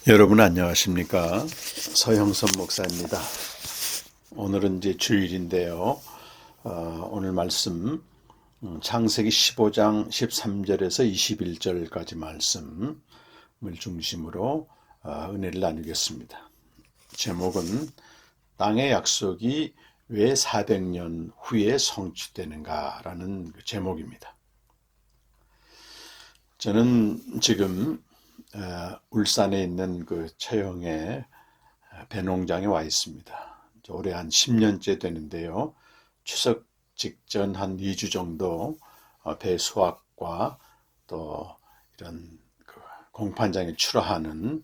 여러분 안녕하십니까? 서형선 목사입니다. 오늘은 이제 주일인데요. 오늘 말씀 창세기 15장 13절에서 21절까지 말씀을 중심으로 은혜를 나누겠습니다. 제목은 땅의 약속이 왜 400년 후에 성취되는가라는 제목입니다. 저는 지금 울산에 있는 그 처형의 배농장에 와 있습니다. 올해 한 10년째 되는데요. 추석 직전 한 2주 정도 배 수확과 또 이런 그 공판장에 출하하는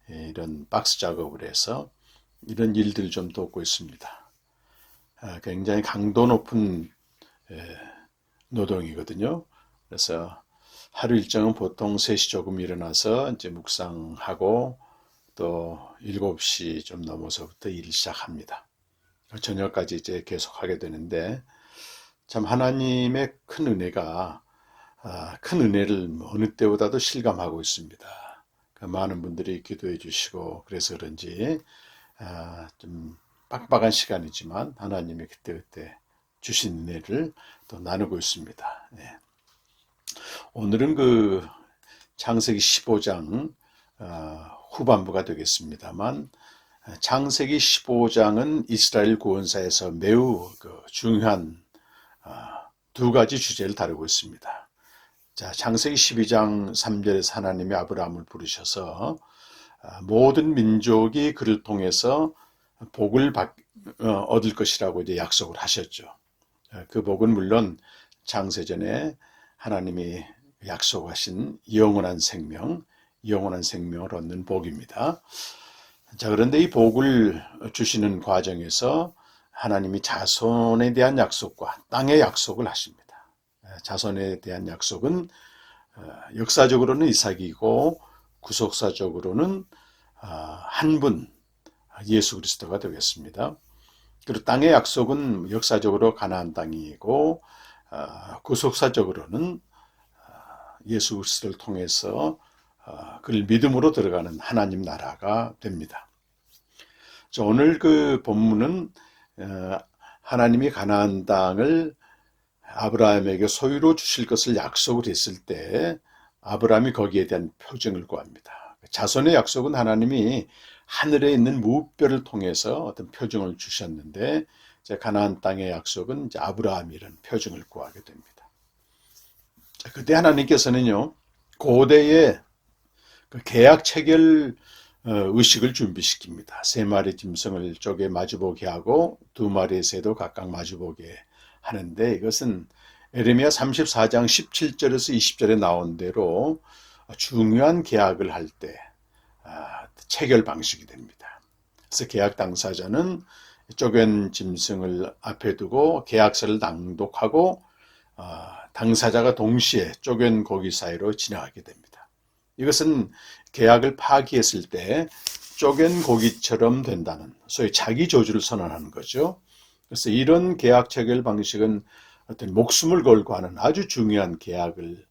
이런 박스 작업을 해서 이런 일들을 좀 돕고 있습니다. 굉장히 강도 높은 노동이거든요. 그래서 하루 일정은 보통 3시 조금 일어나서 이제 묵상하고 또 7시 좀 넘어서부터 일을 시작합니다. 저녁까지 이제 계속 하게 되는데 참 하나님의 큰 은혜가 큰 은혜를 어느 때보다도 실감하고 있습니다. 많은 분들이 기도해 주시고 그래서 그런지 좀 빡빡한 시간이지만 하나님이 그때그때 주신 은혜를 또 나누고 있습니다. 오늘은 그 창세기 15장 후반부가 되겠습니다만 창세기 15장은 이스라엘 구원사에서 매우 중요한 두 가지 주제를 다루고 있습니다. 자, 창세기 12장 3절에서 하나님이 아브라함을 부르셔서 모든 민족이 그를 통해서 복을 얻을 것이라고 이제 약속을 하셨죠. 그 복은 물론 창세전에 하나님이 약속하신 영원한 생명을 얻는 복입니다. 자, 그런데 이 복을 주시는 과정에서 하나님이 자손에 대한 약속과 땅의 약속을 하십니다. 자손에 대한 약속은 역사적으로는 이삭이고 구속사적으로는 한 분, 예수 그리스도가 되겠습니다. 그리고 땅의 약속은 역사적으로 가나안 땅이고 구속사적으로는 예수 그리스도를 통해서 그를 믿음으로 들어가는 하나님 나라가 됩니다. 오늘 그 본문은 하나님이 가나안 땅을 아브라함에게 소유로 주실 것을 약속을 했을 때 아브라함이 거기에 대한 표징을 구합니다. 자손의 약속은 하나님이 하늘에 있는 무별 통해서 어떤 표징을 주셨는데 가나안 땅의 약속은 이제 아브라함이 이런 표징을 구하게 됩니다. 그때 하나님께서는요, 고대의 그 계약 체결 의식을 준비시킵니다. 3마리 짐승을 쪼개 마주보게 하고 2마리의 새도 각각 마주보게 하는데 이것은 에레미야 34장 17절에서 20절에 나온 대로 중요한 계약을 할 때 체결 방식이 됩니다. 그래서 계약 당사자는 쪼갠 짐승을 앞에 두고 계약서를 낭독하고 당사자가 동시에 쪼갠 고기 사이로 지나가게 됩니다. 이것은 계약을 파기했을 때 쪼갠 고기처럼 된다는 소위 자기 저주를 선언하는 거죠. 그래서 이런 계약 체결 방식은 어떤 목숨을 걸고 하는 아주 중요한 계약을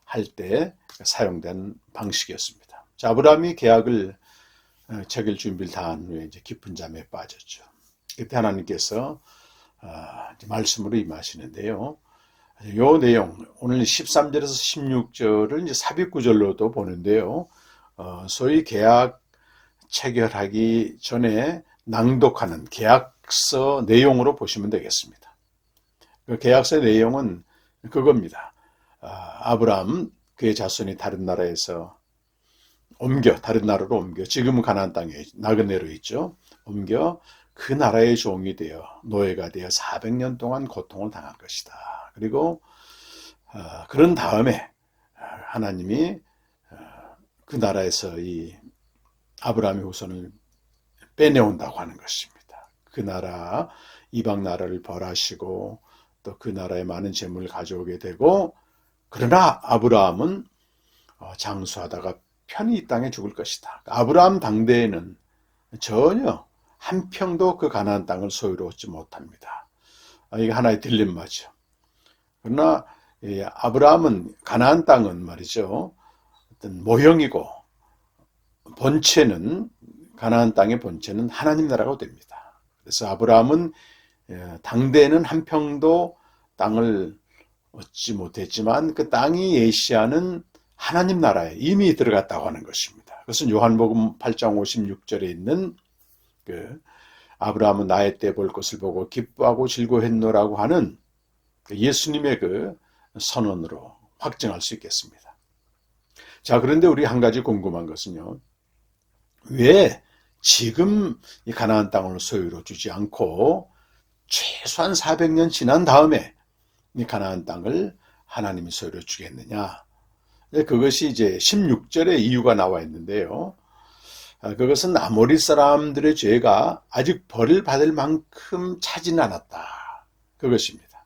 할 때 사용된 방식이었습니다. 자, 아브라함이 계약을 체결 준비를 다 한 후에 이제 깊은 잠에 빠졌죠. 그때 하나님께서 말씀으로 임하시는데요. 요 내용 오늘 13절에서 16절을 이제 삽입구절로도 보는데요. 소위 계약 체결하기 전에 낭독하는 계약서 내용으로 보시면 되겠습니다. 그 계약서 내용은 그겁니다. 아브라함 그의 자손이 다른 나라에서 다른 나라로 옮겨 지금은 가나안 땅에 나그네로 있죠. 옮겨 그 나라의 종이 되어 노예가 되어 400년 동안 고통을 당할 것이다. 그리고 그런 다음에 하나님이 그 나라에서 이 아브라함의 후손을 빼내온다고 하는 것입니다. 그 나라 이방 나라를 벌하시고 또 그 나라에 많은 재물을 가져오게 되고 그러나 아브라함은 장수하다가 편히 이 땅에 죽을 것이다. 아브라함 당대에는 전혀 한 평도 그 가나안 땅을 소유로 얻지 못합니다. 이게 하나의 딜레마죠. 그러나 아브라함은 가나안 땅은 말이죠. 어떤 모형이고 본체는 가나안 땅의 본체는 하나님 나라가 됩니다. 그래서 아브라함은 당대에는 한 평도 땅을 얻지 못했지만 그 땅이 예시하는 하나님 나라에 이미 들어갔다고 하는 것입니다. 그것은 요한복음 8장 56절에 있는 그 아브라함은 나의 때 볼 것을 보고 기뻐하고 즐거워했노라고 하는 예수님의 그 선언으로 확증할 수 있겠습니다. 자, 그런데 우리 한 가지 궁금한 것은요. 왜 지금 이 가나안 땅을 소유로 주지 않고 최소한 400년 지난 다음에 이 가나안 땅을 하나님이 소유로 주겠느냐? 그것이 이제 16절에 이유가 나와 있는데요. 그것은 아모리 사람들의 죄가 아직 벌을 받을 만큼 차지는 않았다. 그것입니다.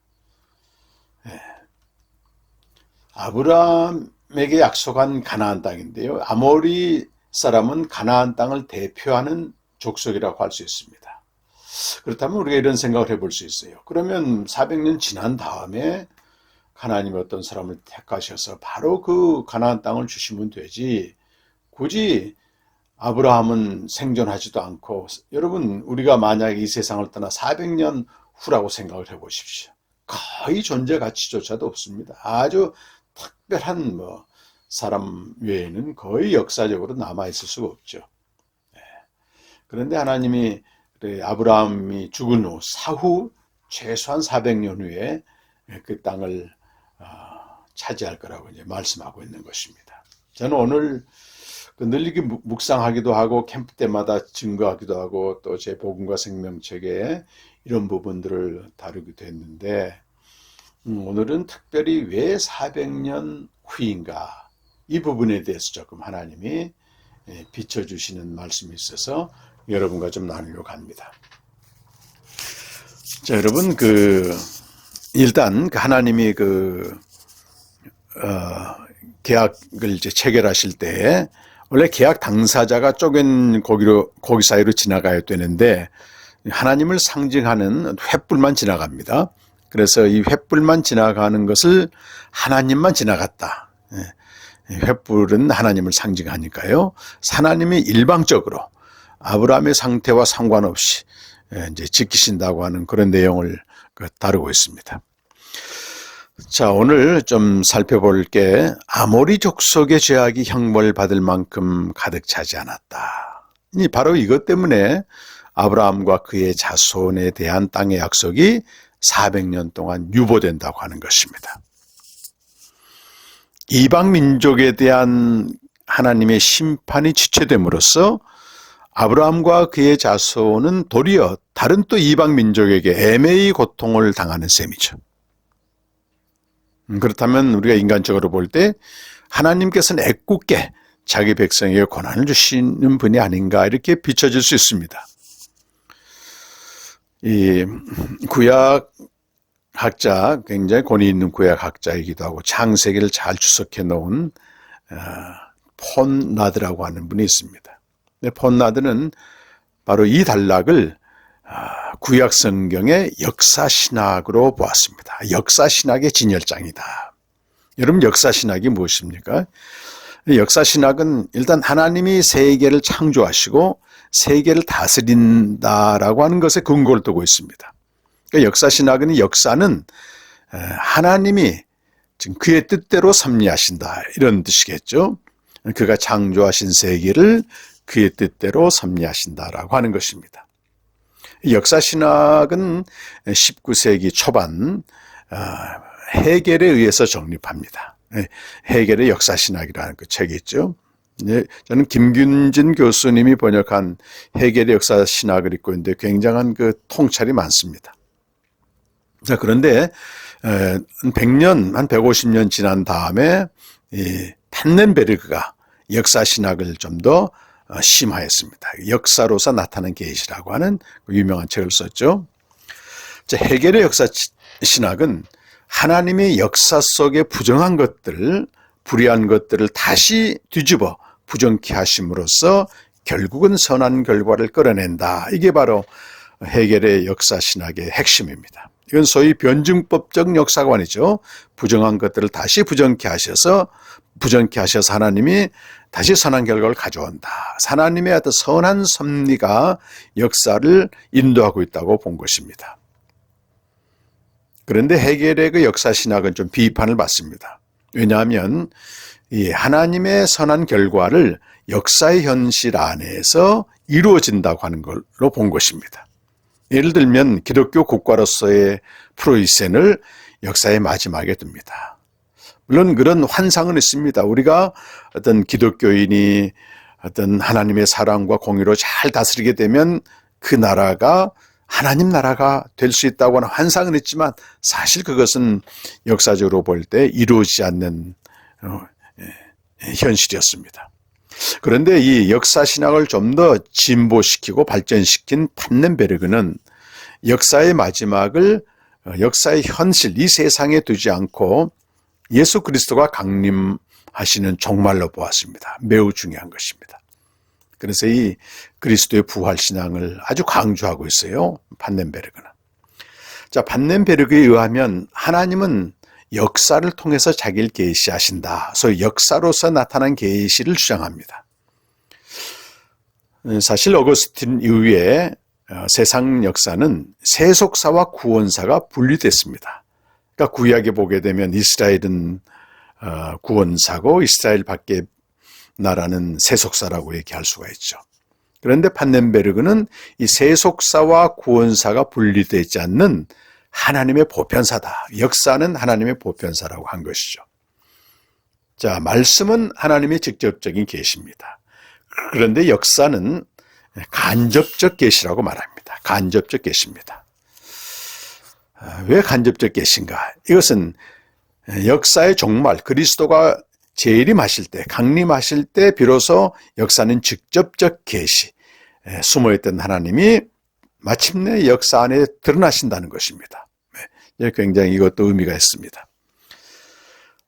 아브라함에게 약속한 가나안 땅인데요. 아모리 사람은 가나안 땅을 대표하는 족속이라고 할 수 있습니다. 그렇다면 우리가 이런 생각을 해볼 수 있어요. 그러면 400년 지난 다음에 하나님이 어떤 사람을 택하셔서 바로 그 가나안 땅을 주시면 되지. 굳이 아브라함은 생존하지도 않고, 여러분 우리가 만약에 이 세상을 떠나 400년 후라고 생각을 해보십시오. 거의 존재 가치조차도 없습니다. 아주 특별한 사람 외에는 거의 역사적으로 남아있을 수가 없죠. 그런데 하나님이 아브라함이 죽은 후 사후 최소한 400년 후에 그 땅을 차지할 거라고 이제 말씀하고 있는 것입니다. 저는 오늘 늘 이렇게 묵상하기도 하고 캠프 때마다 증거하기도 하고 또 제 복음과 생명책에 이런 부분들을 다루기도 했는데 오늘은 특별히 왜 400년 후인가 이 부분에 대해서 조금 하나님이 비춰주시는 말씀이 있어서 여러분과 좀 나누려고 합니다. 자, 여러분 일단 하나님이 계약을 이제 체결하실 때 원래 계약 당사자가 쪼갠 고기 사이로 지나가야 되는데 하나님을 상징하는 횃불만 지나갑니다. 그래서 이 횃불만 지나가는 것을 하나님만 지나갔다. 횃불은 하나님을 상징하니까요. 하나님이 일방적으로 아브라함의 상태와 상관없이 이제 지키신다고 하는 그런 내용을 다루고 있습니다. 자, 오늘 좀 살펴볼 게 아모리 족속의 죄악이 형벌 받을 만큼 가득 차지 않았다. 바로 이것 때문에 아브라함과 그의 자손에 대한 땅의 약속이 400년 동안 유보된다고 하는 것입니다. 이방 민족에 대한 하나님의 심판이 지체됨으로써 아브라함과 그의 자손은 도리어 다른 또 이방 민족에게 애매히 고통을 당하는 셈이죠. 그렇다면 우리가 인간적으로 볼 때 하나님께서는 애꿎게 자기 백성에게 고난을 주시는 분이 아닌가 이렇게 비춰질 수 있습니다. 이 구약학자, 굉장히 권위 있는 구약학자이기도 하고 창세기를 잘 추석해 놓은 폰나드라고 하는 분이 있습니다. 폰나드는 바로 이 단락을 구약 성경의 역사신학으로 보았습니다. 역사신학의 진열장이다. 여러분 역사신학이 무엇입니까? 역사신학은 일단 하나님이 세계를 창조하시고 세계를 다스린다라고 하는 것에 근거를 두고 있습니다. 그러니까 역사신학은 역사는 하나님이 지금 그의 뜻대로 섭리하신다 이런 뜻이겠죠. 그가 창조하신 세계를 그의 뜻대로 섭리하신다라고 하는 것입니다. 역사신학은 19세기 초반 헤겔에 의해서 정립합니다. 헤겔의 역사신학이라는 그 책이 있죠. 저는 김균진 교수님이 번역한 헤겔의 역사신학을 읽고 있는데 굉장한 그 통찰이 많습니다. 자, 그런데 100년, 한 150년 지난 다음에 이 탄넨베르그가 역사신학을 좀 더 심화했습니다. 역사로서 나타난 계시라고 하는 유명한 책을 썼죠. 자, 헤겔의 역사신학은 하나님의 역사 속에 부정한 것들, 불의한 것들을 다시 뒤집어 부정케 하심으로써 결국은 선한 결과를 끌어낸다. 이게 바로 헤겔의 역사신학의 핵심입니다. 이건 소위 변증법적 역사관이죠. 부정한 것들을 다시 부정케 하셔서 하나님이 다시 선한 결과를 가져온다. 하나님의 어떤 선한 섭리가 역사를 인도하고 있다고 본 것입니다. 그런데 해겔의 그 역사신학은 좀 비판을 받습니다. 왜냐하면 이 하나님의 선한 결과를 역사의 현실 안에서 이루어진다고 하는 걸로 본 것입니다. 예를 들면 기독교 국가로서의 프로이센을 역사의 마지막에 둡니다. 물론 그런 환상은 있습니다. 우리가 어떤 기독교인이 어떤 하나님의 사랑과 공의로 잘 다스리게 되면 그 나라가 하나님 나라가 될 수 있다고 하는 환상은 있지만 사실 그것은 역사적으로 볼 때 이루어지지 않는 현실이었습니다. 그런데 이 역사신학을 좀 더 진보시키고 발전시킨 판넨베르그는 역사의 마지막을 역사의 현실, 이 세상에 두지 않고 예수 그리스도가 강림하시는 종말로 보았습니다. 매우 중요한 것입니다. 그래서 이 그리스도의 부활신앙을 아주 강조하고 있어요. 판넨베르그는. 자, 판넨베르그에 의하면 하나님은 역사를 통해서 자기를 계시하신다. 소위 역사로서 나타난 계시를 주장합니다. 사실 어거스틴 이후에 세상 역사는 세속사와 구원사가 분리됐습니다. 그러니까 구약에 보게 되면 이스라엘은 구원사고 이스라엘 밖의 나라는 세속사라고 얘기할 수가 있죠. 그런데 판넨베르그는 이 세속사와 구원사가 분리되지 않는 하나님의 보편사다. 역사는 하나님의 보편사라고 한 것이죠. 자, 말씀은 하나님의 직접적인 계시입니다. 그런데 역사는 간접적 계시라고 말합니다. 간접적 계시입니다. 왜 간접적 계시인가? 이것은 역사의 종말, 그리스도가 재림하실 때, 강림하실 때 비로소 역사는 직접적 계시, 숨어있던 하나님이 마침내 역사 안에 드러나신다는 것입니다. 굉장히 이것도 의미가 있습니다.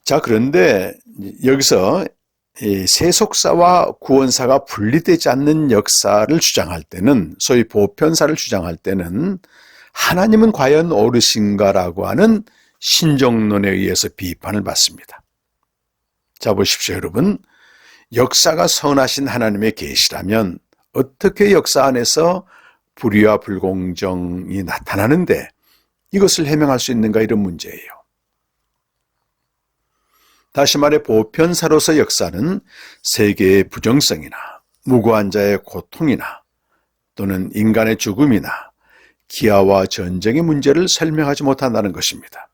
자, 그런데 여기서 이 세속사와 구원사가 분리되지 않는 역사를 주장할 때는, 소위 보편사를 주장할 때는 하나님은 과연 옳으신가라고 하는 신정론에 의해서 비판을 받습니다. 자, 보십시오, 여러분. 역사가 선하신 하나님의 계시라면 어떻게 역사 안에서 불의와 불공정이 나타나는데 이것을 해명할 수 있는가, 이런 문제예요. 다시 말해 보편사로서 역사는 세계의 부정성이나 무고한 자의 고통이나 또는 인간의 죽음이나 기아와 전쟁의 문제를 설명하지 못한다는 것입니다.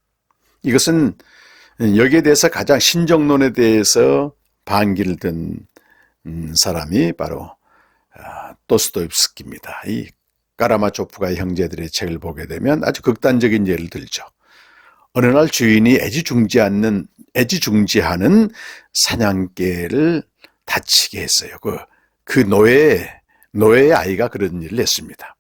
이것은 여기에 대해서 가장 신정론에 대해서 반기를 든 사람이 바로 도스토옙스키입니다. 이 까라마초프가의 형제들의 책을 보게 되면 아주 극단적인 예를 들죠. 어느 날 주인이 애지중지하는 사냥개를 다치게 했어요. 그 노예의 아이가 그런 일을 했습니다.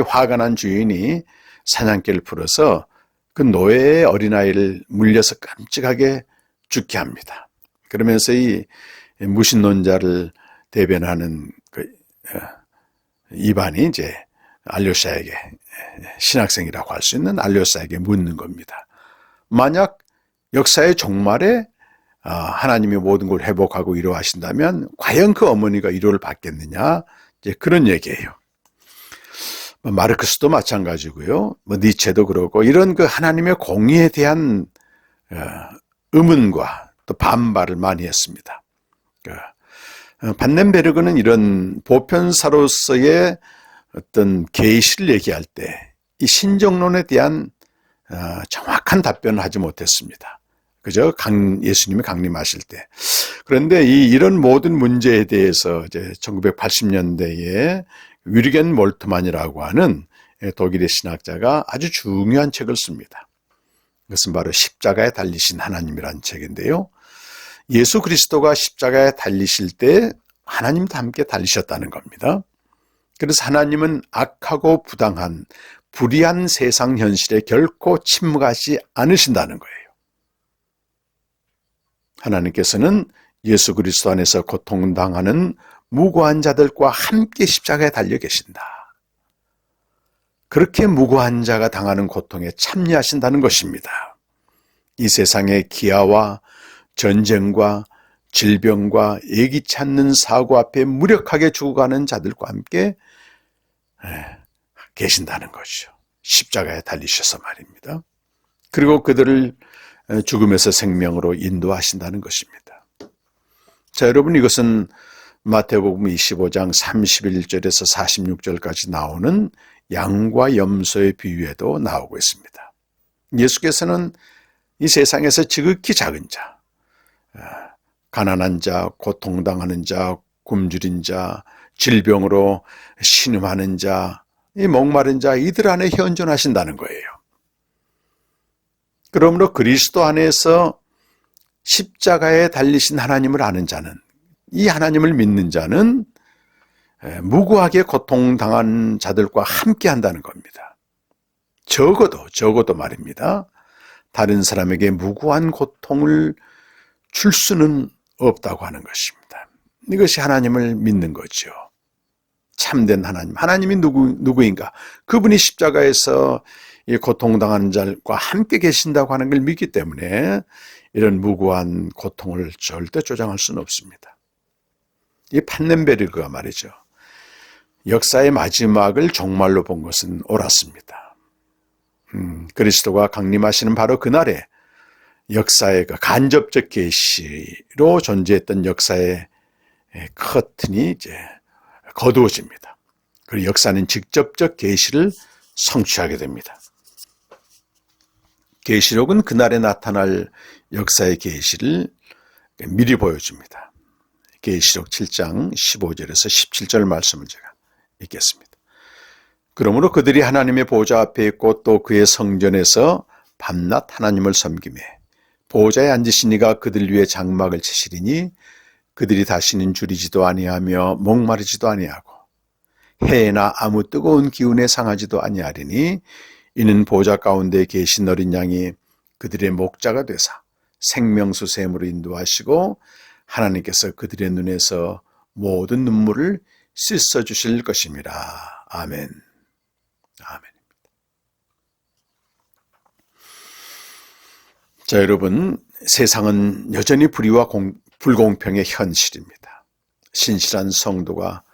화가 난 주인이 사냥개를 풀어서 그 노예의 어린아이를 물려서 깜찍하게 죽게 합니다. 그러면서 이 무신론자를 대변하는 이반이 이제 알료샤에게, 신학생이라고 할 수 있는 알료샤에게 묻는 겁니다. 만약 역사의 종말에 하나님이 모든 걸 회복하고 위로하신다면 과연 그 어머니가 위로를 받겠느냐, 이제 그런 얘기예요. 마르크스도 마찬가지고요. 니체도 그러고, 이런 그 하나님의 공의에 대한 의문과 또 반발을 많이 했습니다. 판넨베르그는 이런 보편사로서의 어떤 계시를 얘기할 때 이 신정론에 대한 정확한 답변을 하지 못했습니다. 그죠? 예수님이 강림하실 때. 그런데 이런 모든 문제에 대해서 이제 1980년대에 위르겐 몰트만이라고 하는 독일의 신학자가 아주 중요한 책을 씁니다. 그것은 바로 십자가에 달리신 하나님이라는 책인데요. 예수 그리스도가 십자가에 달리실 때 하나님도 함께 달리셨다는 겁니다. 그래서 하나님은 악하고 부당한 불의한 세상 현실에 결코 침묵하지 않으신다는 거예요. 하나님께서는 예수 그리스도 안에서 고통당하는 무고한 자들과 함께 십자가에 달려 계신다. 그렇게 무고한 자가 당하는 고통에 참여하신다는 것입니다. 이 세상의 기아와 전쟁과 질병과 예기치 않는 사고 앞에 무력하게 죽어가는 자들과 함께 계신다는 것이죠. 십자가에 달리셔서 말입니다. 그리고 그들을 죽음에서 생명으로 인도하신다는 것입니다. 자, 여러분, 이것은 마태복음 25장 31절에서 46절까지 나오는 양과 염소의 비유에도 나오고 있습니다. 예수께서는 이 세상에서 지극히 작은 자, 가난한 자, 고통당하는 자, 굶주린 자, 질병으로 신음하는 자, 이 목마른 자, 이들 안에 현존하신다는 거예요. 그러므로 그리스도 안에서 십자가에 달리신 하나님을 아는 자는, 이 하나님을 믿는 자는 무고하게 고통당한 자들과 함께 한다는 겁니다. 적어도 말입니다. 다른 사람에게 무고한 고통을 줄 수는 없다고 하는 것입니다. 이것이 하나님을 믿는 거죠. 참된 하나님. 하나님이 누구인가? 그분이 십자가에서 이 고통당하는 자들과 함께 계신다고 하는 걸 믿기 때문에 이런 무고한 고통을 절대 조장할 수는 없습니다. 이 판넨베르그가 말이죠. 역사의 마지막을 종말로 본 것은 옳았습니다. 그리스도가 강림하시는 바로 그날에 역사의 그 간접적 계시로 존재했던 역사의 커튼이 이제 거두어집니다. 그리고 역사는 직접적 계시를 성취하게 됩니다. 계시록은 그날에 나타날 역사의 계시를 미리 보여줍니다. 계시록 7장 15절에서 17절 말씀을 제가 읽겠습니다. 그러므로 그들이 하나님의 보좌 앞에 있고 또 그의 성전에서 밤낮 하나님을 섬기매 보좌에 앉으신 이가 그들 위에 장막을 치시리니 그들이 다시는 줄이지도 아니하며 목마르지도 아니하고 해나 아무 뜨거운 기운에 상하지도 아니하리니 이는 보좌 가운데 계신 어린 양이 그들의 목자가 되사 생명수 샘으로 인도하시고 하나님께서 그들의 눈에서 모든 눈물을 씻어주실 것임이라. 아멘. 아멘. 자, 여러분, 세상은 여전히 불의와 불공평의 현실입니다. 신실한 성도가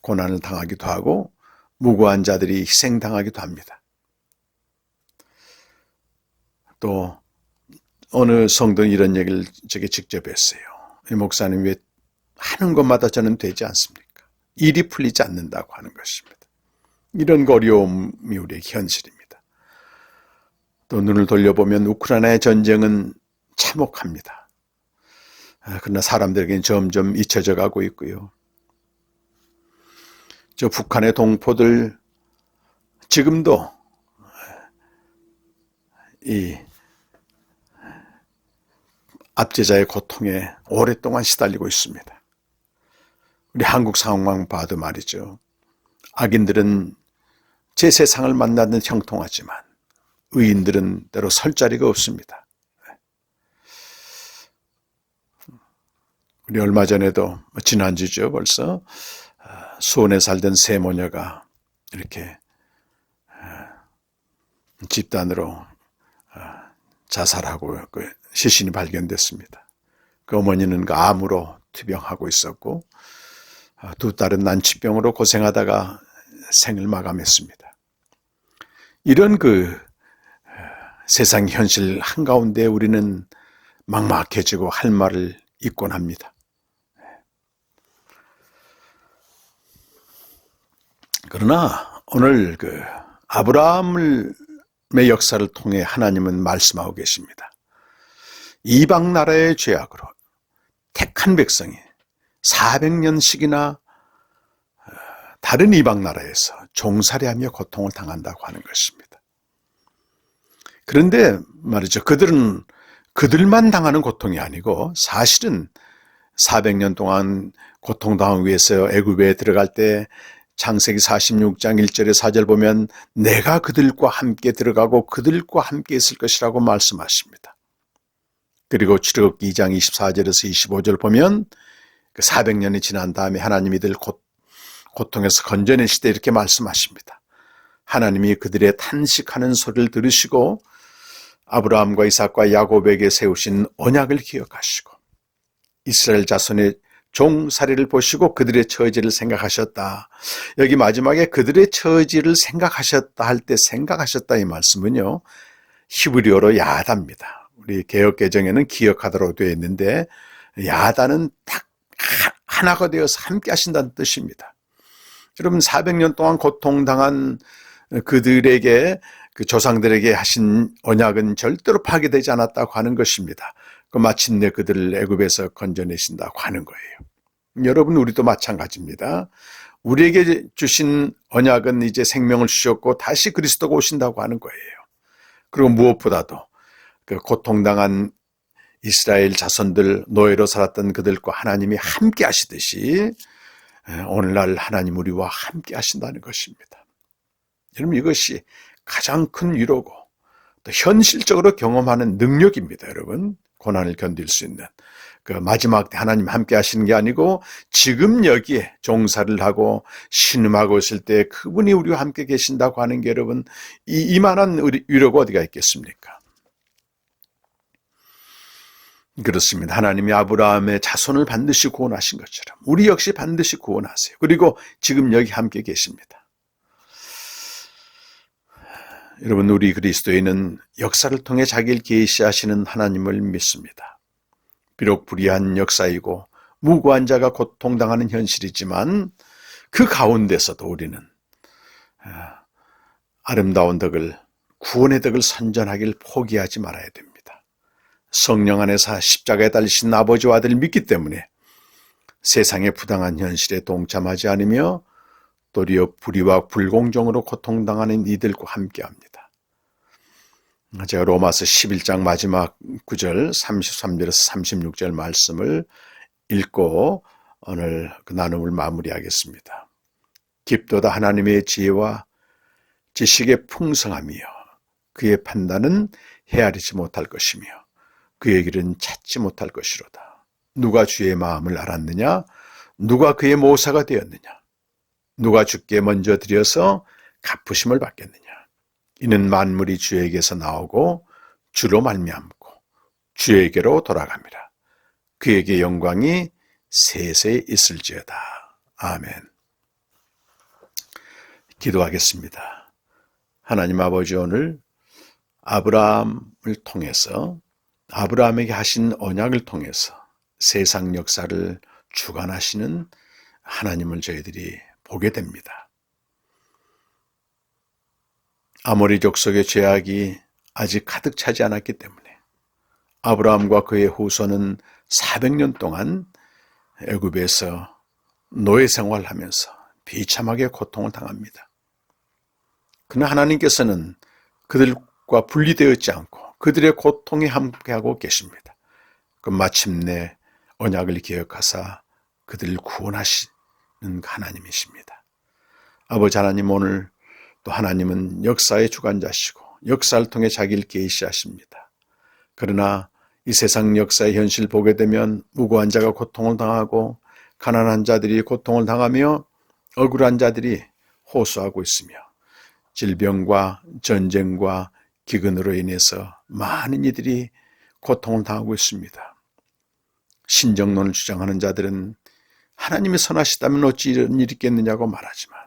고난을 당하기도 하고 무고한 자들이 희생당하기도 합니다. 또 어느 성도는 이런 얘기를 제게 직접 했어요. 이 목사님, 왜 하는 것마다 저는 되지 않습니까? 일이 풀리지 않는다고 하는 것입니다. 이런 어려움이 우리의 현실입니다. 또 눈을 돌려보면 우크라이나의 전쟁은 참혹합니다. 그러나 사람들에게는 점점 잊혀져 가고 있고요. 저 북한의 동포들 지금도 이 압제자의 고통에 오랫동안 시달리고 있습니다. 우리 한국 상황만 봐도 말이죠. 악인들은 제 세상을 만나는 형통하지만 의인들은 때로 설 자리가 없습니다. 우리 얼마 전에도 지난주죠 벌써 수원에 살던 세 모녀가 이렇게 집단으로 자살하고 시신이 발견됐습니다. 그 어머니는 그 암으로 투병하고 있었고 두 딸은 난치병으로 고생하다가 생을 마감했습니다. 이런 세상 현실 한가운데 우리는 막막해지고 할 말을 잊곤 합니다. 그러나 오늘 아브라함의 역사를 통해 하나님은 말씀하고 계십니다. 이방 나라의 죄악으로 택한 백성이 400년씩이나 다른 이방 나라에서 종살이하며 고통을 당한다고 하는 것입니다. 그런데 말이죠. 그들만 당하는 고통이 아니고 사실은 400년 동안 고통당하기 위해서 애굽에 들어갈 때 창세기 46장 1절에 4절 보면 내가 그들과 함께 들어가고 그들과 함께 있을 것이라고 말씀하십니다. 그리고 출애굽기 2장 24절에서 25절 보면 그 400년이 지난 다음에 하나님이 이들 고통에서 건져내실 때 이렇게 말씀하십니다. 하나님이 그들의 탄식하는 소리를 들으시고 아브라함과 이삭과 야곱에게 세우신 언약을 기억하시고 이스라엘 자손의 종살이를 보시고 그들의 처지를 생각하셨다. 여기 마지막에 그들의 처지를 생각하셨다 할 때 생각하셨다 이 말씀은요, 히브리어로 야다입니다. 우리 개역개정에는 기억하다로 되어 있는데 야다는 딱 하나가 되어서 함께 하신다는 뜻입니다. 여러분 400년 동안 고통당한 그들에게 그 조상들에게 하신 언약은 절대로 파괴되지 않았다고 하는 것입니다. 마침내 그들을 애굽에서 건져내신다고 하는 거예요. 여러분 우리도 마찬가지입니다. 우리에게 주신 언약은 이제 생명을 주셨고 다시 그리스도가 오신다고 하는 거예요. 그리고 무엇보다도 그 고통당한 이스라엘 자손들, 노예로 살았던 그들과 하나님이 함께 하시듯이 오늘날 하나님 우리와 함께 하신다는 것입니다. 여러분 이것이 가장 큰 위로고 또 현실적으로 경험하는 능력입니다. 여러분 고난을 견딜 수 있는 그 마지막 때 하나님 함께 하시는 게 아니고 지금 여기에 종사를 하고 신음하고 있을 때 그분이 우리와 함께 계신다고 하는 게 여러분 이만한 위로가 어디가 있겠습니까? 그렇습니다. 하나님이 아브라함의 자손을 반드시 구원하신 것처럼 우리 역시 반드시 구원하세요. 그리고 지금 여기 함께 계십니다. 여러분 우리 그리스도인은 역사를 통해 자기를 계시하시는 하나님을 믿습니다. 비록 불의한 역사이고 무고한 자가 고통당하는 현실이지만 그 가운데서도 우리는 아름다운 덕을, 구원의 덕을 선전하길 포기하지 말아야 됩니다. 성령 안에서 십자가에 달리신 아버지와 아들을 믿기 때문에 세상의 부당한 현실에 동참하지 않으며 도리어 불의와 불공정으로 고통당하는 이들과 함께합니다. 제가 로마서 11장 마지막 9절 33절에서 36절 말씀을 읽고 오늘 그 나눔을 마무리하겠습니다. 깊도다 하나님의 지혜와 지식의 풍성함이요 그의 판단은 헤아리지 못할 것이며 그의 길은 찾지 못할 것이로다. 누가 주의 마음을 알았느냐? 누가 그의 모사가 되었느냐? 누가 주께 먼저 드려서 갚으심을 받겠느냐? 이는 만물이 주에게서 나오고 주로 말미암고 주에게로 돌아갑니다. 그에게 영광이 세세 있을지어다. 아멘. 기도하겠습니다. 하나님 아버지 오늘 아브라함을 통해서 아브라함에게 하신 언약을 통해서 세상 역사를 주관하시는 하나님을 저희들이 보게 됩니다. 아모리 족속의 죄악이 아직 가득 차지 않았기 때문에 아브라함과 그의 후손은 400년 동안 애굽에서 노예 생활하면서 비참하게 고통을 당합니다. 그러나 하나님께서는 그들과 분리되었지 않고 그들의 고통에 함께하고 계십니다. 그 마침내 언약을 기억하사 그들을 구원하시는 하나님이십니다. 아버지 하나님 오늘 또 하나님은 역사의 주관자시고 역사를 통해 자기를 계시하십니다. 그러나 이 세상 역사의 현실 보게 되면 무고한 자가 고통을 당하고 가난한 자들이 고통을 당하며 억울한 자들이 호소하고 있으며 질병과 전쟁과 기근으로 인해서 많은 이들이 고통을 당하고 있습니다. 신정론을 주장하는 자들은 하나님이 선하시다면 어찌 이런 일이 있겠느냐고 말하지만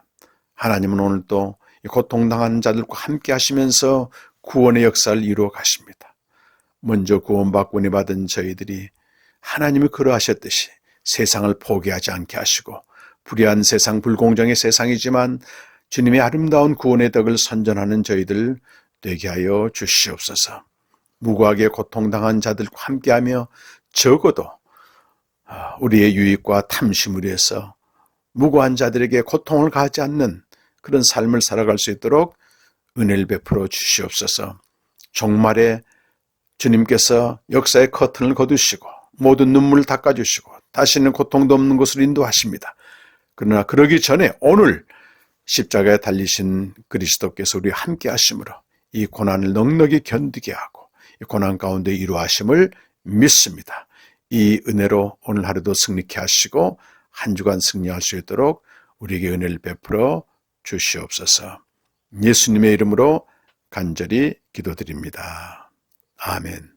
하나님은 오늘 또 고통당하는 자들과 함께 하시면서 구원의 역사를 이루어 가십니다. 먼저 구원받고 은혜 받은 저희들이 하나님이 그러하셨듯이 세상을 포기하지 않게 하시고 불의한 세상, 불공정의 세상이지만 주님의 아름다운 구원의 덕을 선전하는 저희들 되게 하여 주시옵소서. 무고하게 고통당한 자들과 함께하며 적어도 우리의 유익과 탐심을 위해서 무고한 자들에게 고통을 가하지 않는 그런 삶을 살아갈 수 있도록 은혜를 베풀어 주시옵소서. 종말에 주님께서 역사의 커튼을 거두시고 모든 눈물을 닦아주시고 다시는 고통도 없는 곳으로 인도하십니다. 그러나 그러기 전에 오늘 십자가에 달리신 그리스도께서 우리와 함께 하심으로 이 고난을 넉넉히 견디게 하고 이 고난 가운데 이루하심을 믿습니다. 이 은혜로 오늘 하루도 승리케 하시고 한 주간 승리할 수 있도록 우리에게 은혜를 베풀어 주시옵소서. 예수님의 이름으로 간절히 기도드립니다. 아멘.